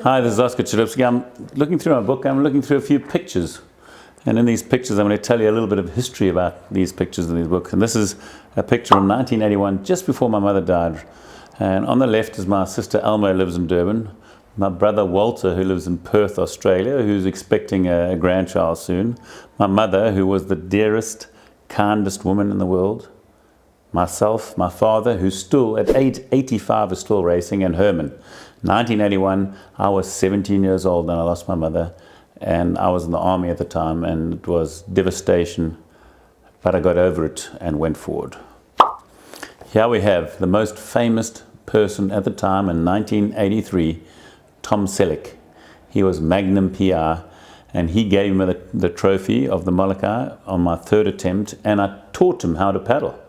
Hi, this is Oscar Chalupsky. I'm looking through my book. I'm looking through a few pictures. And in these pictures, I'm going to tell you a little bit of history about these pictures in these books. And this is a picture from 1981, just before my mother died. And on the left is my sister Elmo, who lives in Durban. My brother Walter, who lives in Perth, Australia, who's expecting a grandchild soon. My mother, who was the dearest, kindest woman in the world. Myself, my father, who's still at age 85 is still racing, and Herman. 1981, I was 17 years old and I lost my mother, and I was in the army at the time, and it was devastation, but I got over it and went forward. Here we have the most famous person at the time in 1983, Tom Selleck. He was Magnum PI, and he gave me the trophy of the Molokai on my third attempt, and I taught him how to paddle,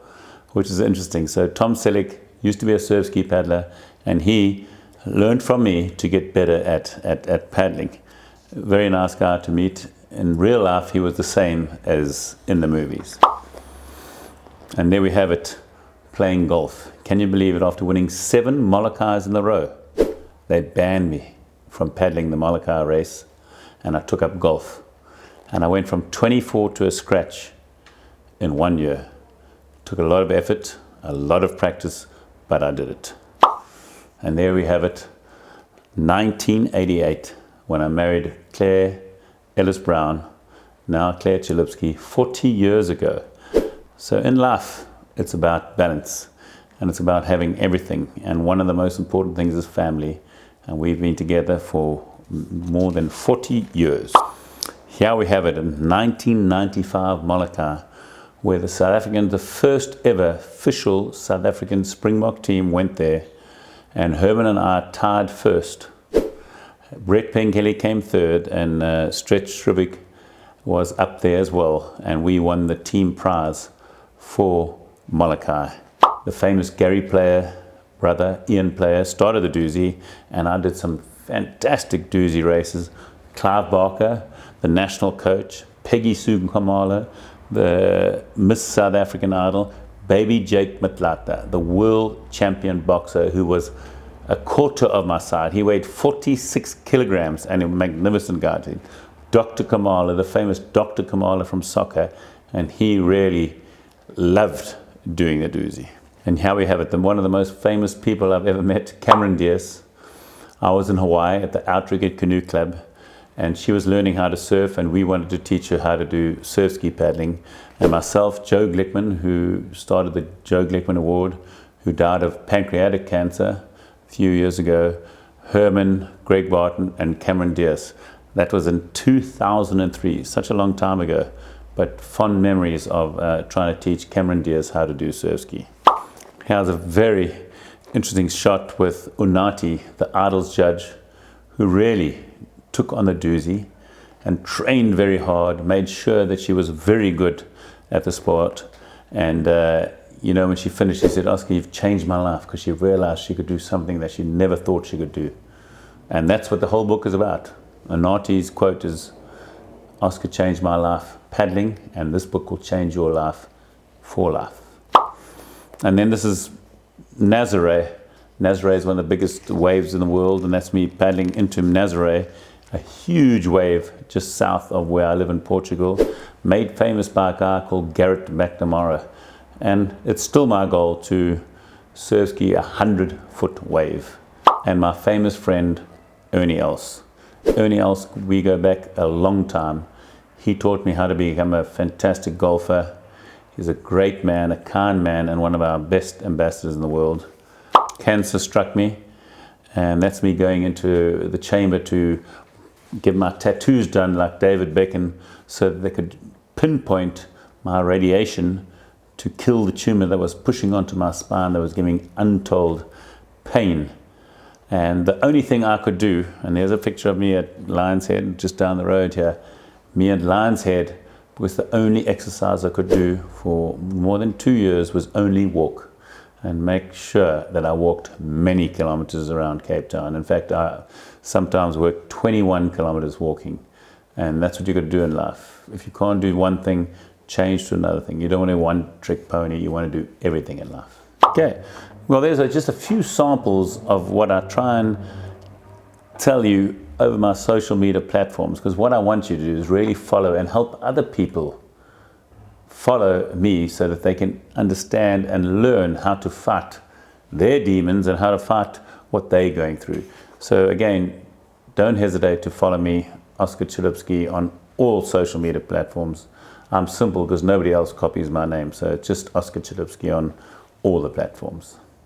which is interesting. So Tom Selleck used to be a surf ski paddler, and he learned from me to get better at paddling. Very nice guy to meet. In real life, he was the same as in the movies. And there we have it, playing golf. Can you believe it? After winning 7 Molokais in a row, they banned me from paddling the Molokai race, and I took up golf. And I went from 24 to a scratch in 1 year. Took a lot of effort, a lot of practice, but I did it. And there we have it, 1988, when I married Claire Ellis Brown, now Claire Chalupsky, 40 years ago. So in life, it's about balance, and it's about having everything. And one of the most important things is family. And we've been together for more than 40 years. Here we have it in 1995 Molokai, where the South African, the first ever official South African Springbok team went there, and Herman and I tied first. Brett Penkelly came third, and Stretch Shrivik was up there as well, and we won the team prize for Molokai. The famous Gary Player, brother Ian Player, started the doozy, and I did some fantastic doozy races. Clive Barker, the national coach, Peggy Sue Kamala, the Miss South African Idol, Baby Jake Matlata, the world champion boxer, who was a quarter of my size. He weighed 46 kilograms and a magnificent guy. Dr. Kamala, the famous Dr. Kamala from soccer, and he really loved doing the doozy. And here we have it, one of the most famous people I've ever met, Cameron Diaz. I was in Hawaii at the Outrigger Canoe Club, and she was learning how to surf, and we wanted to teach her how to do surf ski paddling. And myself, Joe Glickman, who started the Joe Glickman Award, who died of pancreatic cancer a few years ago, Herman, Greg Barton, and Cameron Diaz. That was in 2003, such a long time ago, but fond memories of trying to teach Cameron Diaz how to do surf ski. Here's a very interesting shot with Unati, the Idols judge, who really took on the doozy and trained very hard, made sure that she was very good at the sport. And you know, when she finished, she said, "Oscar, you've changed my life," because she realized she could do something that she never thought she could do. And that's what the whole book is about. Unati's quote is, "Oscar changed my life paddling, and this book will change your life for life." And then this is Nazaré. Nazaré is one of the biggest waves in the world, and that's me paddling into Nazaré, a huge wave just south of where I live in Portugal, made famous by a guy called Garrett McNamara. And it's still my goal to surf ski a 100-foot wave. And my famous friend, Ernie Els. Ernie Els, we go back a long time. He taught me how to become a fantastic golfer. He's a great man, a kind man, and one of our best ambassadors in the world. Cancer struck me, and that's me going into the chamber to get my tattoos done like David Beckham, so that they could pinpoint my radiation to kill the tumor that was pushing onto my spine, that was giving untold pain. And the only thing I could do, and there's a picture of me at Lion's Head just down the road here, me at Lion's Head, was the only exercise I could do for more than 2 years was only walk, and make sure that I walked many kilometers around Cape Town. In fact, I sometimes worked 21 kilometers walking, and that's what you got to do in life. If you can't do one thing, change to another thing. You don't want a one-trick pony. You want to do everything in life. Okay, well, there's just a few samples of what I try and tell you over my social media platforms, because what I want you to do is really follow and help other people follow me so that they can understand and learn how to fight their demons and how to fight what they're going through. So again, don't hesitate to follow me, Oscar Chalupsky, on all social media platforms. I'm simple because nobody else copies my name, so it's just Oscar Chalupsky on all the platforms.